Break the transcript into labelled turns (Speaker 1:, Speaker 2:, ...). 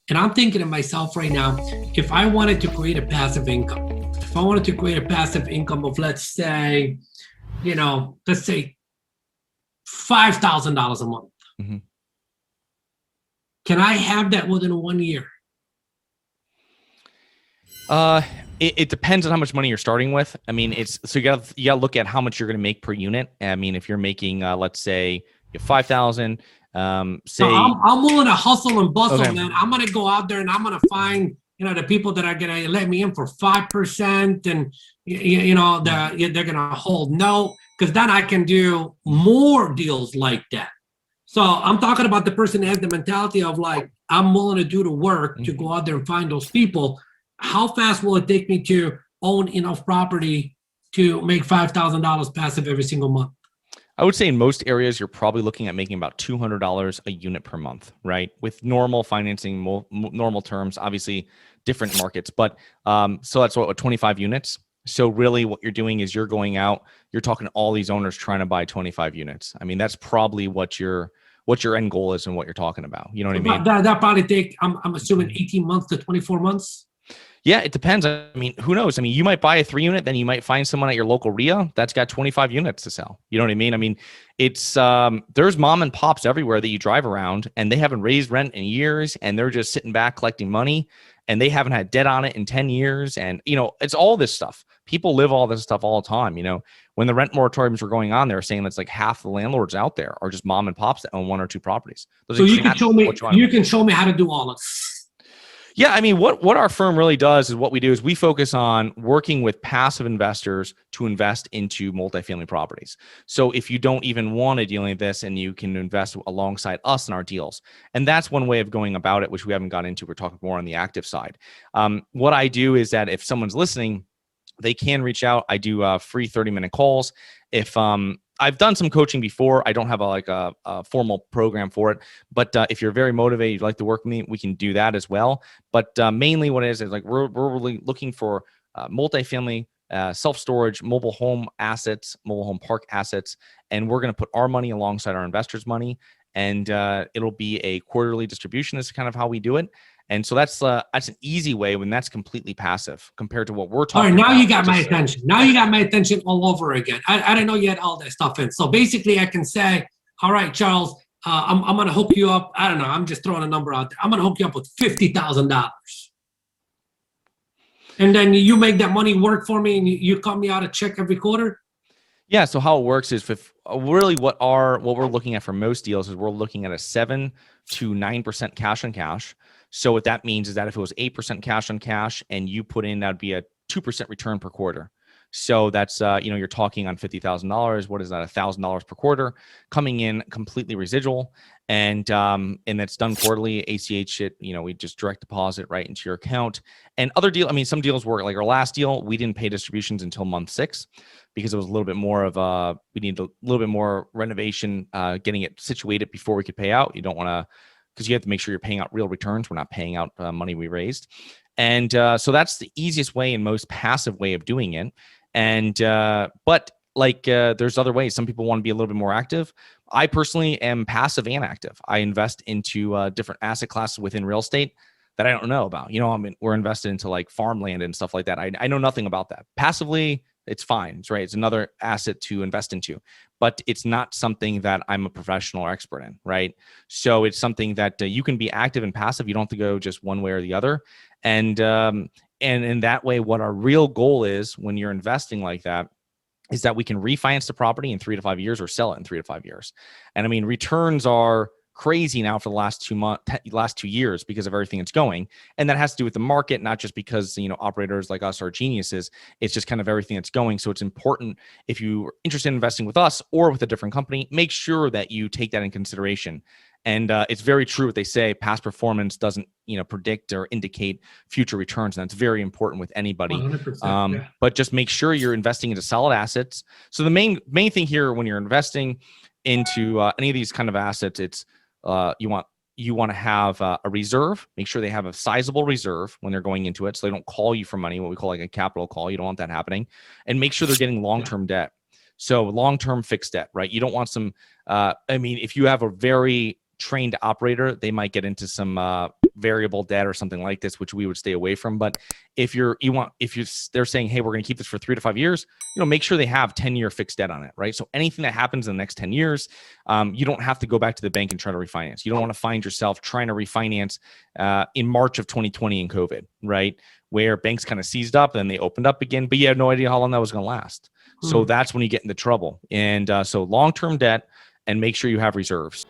Speaker 1: And I'm thinking to myself right now, if I wanted to create a passive income, if I wanted to create a passive income of, let's say $5,000 a month,
Speaker 2: Mhm.
Speaker 1: can I have that within 1 year?
Speaker 2: Uh, it depends on how much money you're starting with. I mean, it's so you gotta look at how much you're gonna make per unit. I mean, if you're making, let's say you have 5,000,
Speaker 1: No,
Speaker 2: say,
Speaker 1: I'm willing to hustle and bustle,
Speaker 2: okay,
Speaker 1: man. I'm gonna go out there and I'm gonna find, the people that are gonna let me in for 5%, and they're gonna hold no, because then I can do more deals like that. So I'm talking about the person that has the mentality of like, I'm willing to do the work to go out there and find those people. How fast will it take me to own enough property to make $5,000 passive every single month?
Speaker 2: I would say in most areas, you're probably looking at making about $200 a unit per month, right? With normal financing, normal terms, obviously different markets, but so that's what 25 units. So really, what you're doing is you're going out, you're talking to all these owners trying to buy 25 units. I mean, that's probably what your end goal is and what you're talking about. You know what I
Speaker 1: So
Speaker 2: mean?
Speaker 1: that probably take, I'm assuming 18 months to 24 months.
Speaker 2: Yeah, it depends. I mean, who knows? I mean, you might buy a 3 unit, then you might find someone at your local RIA that's got 25 units to sell. You know what I mean? I mean, it's there's mom and pops everywhere that you drive around and they haven't raised rent in years and they're just sitting back collecting money and they haven't had debt on it in 10 years. And, it's all this stuff. People live all this stuff all the time. When the rent moratoriums were going on, they were saying that's like half the landlords out there are just mom and pops that own one or two properties. Those
Speaker 1: So
Speaker 2: are
Speaker 1: you can
Speaker 2: exactly
Speaker 1: show me,
Speaker 2: what you want to do.
Speaker 1: how to do all of this.
Speaker 2: Yeah, I mean, what our firm really does is what we do is we focus on working with passive investors to invest into multifamily properties. So if you don't even want to deal with this and you can invest alongside us in our deals. And that's one way of going about it, which we haven't got into. We're talking more on the active side. What I do is that if someone's listening, they can reach out. I do free 30-minute calls. If I've done some coaching before, I don't have a formal program for it. But if you're very motivated, you'd like to work with me, we can do that as well. But mainly, what it is like we're really looking for multifamily, self-storage, mobile home assets, mobile home park assets, and we're going to put our money alongside our investors' money, and it'll be a quarterly distribution. Is kind of how we do it. And so that's an easy way when that's completely passive compared to what we're
Speaker 1: All right,
Speaker 2: talking
Speaker 1: now
Speaker 2: about.
Speaker 1: you got my attention. Now you got my attention all over again. I didn't know you had all that stuff in. So basically, I can say, all right, Charles, I'm going to hook you up. I don't know. I'm just throwing a number out there. I'm going to hook you up with $50,000. And then you make that money work for me and you cut me out a check every quarter.
Speaker 2: Yeah. So how it works is really what we're looking at for most deals is we're looking at a 7 to 9% cash on cash. So what that means is that if it was 8% cash on cash and you put in, that'd be a 2% return per quarter. So that's you're talking on $50,000. What is that? $1,000 per quarter coming in completely residual, and that's done quarterly. ACH it. We just direct deposit right into your account. And other deal, I mean, some deals work. Like our last deal, we didn't pay distributions until month 6 because it was a little bit more of we need a little bit more renovation, getting it situated before we could pay out. You don't want to, because you have to make sure you're paying out real returns. We're not paying out money we raised. And so that's the easiest way and most passive way of doing it. And but there's other ways. Some people want to be a little bit more active. I personally am passive and active. I invest into different asset classes within real estate that I don't know about. We're invested into like farmland and stuff like that. I know nothing about that. Passively, it's fine. It's right. It's another asset to invest into, but it's not something that I'm a professional or expert in. Right. So it's something that you can be active and passive. You don't have to go just one way or the other. And in that way, what our real goal is when you're investing like that is that we can refinance the property in 3 to 5 years or sell it in 3 to 5 years. And I mean, returns are crazy now for the last 2 years because of everything that's going. And that has to do with the market, not just because, operators like us are geniuses. It's just kind of everything that's going. So it's important, if you're interested in investing with us or with a different company, make sure that you take that in consideration. And it's very true what they say, past performance doesn't, predict or indicate future returns. And that's very important with anybody.
Speaker 1: 100%. Yeah.
Speaker 2: But just make sure you're investing into solid assets. So the main thing here when you're investing into any of these kind of assets, it's you want to have a reserve. Make sure they have a sizable reserve when they're going into it, so they don't call you for money, what we call like a capital call. You don't want that happening. And make sure they're getting long-term debt. So long-term fixed debt, right? You don't want some, if you have a very trained operator, they might get into some variable debt or something like this, which we would stay away from. But if they're saying, hey, we're going to keep this for 3 to 5 years, make sure they have 10-year fixed debt on it, right? So anything that happens in the next 10 years, you don't have to go back to the bank and try to refinance. You don't want to find yourself trying to refinance in March of 2020 in COVID, right? Where banks kind of seized up and then they opened up again, but you had no idea how long that was going to last. So that's when you get into trouble. And so long-term debt, and make sure you have reserves.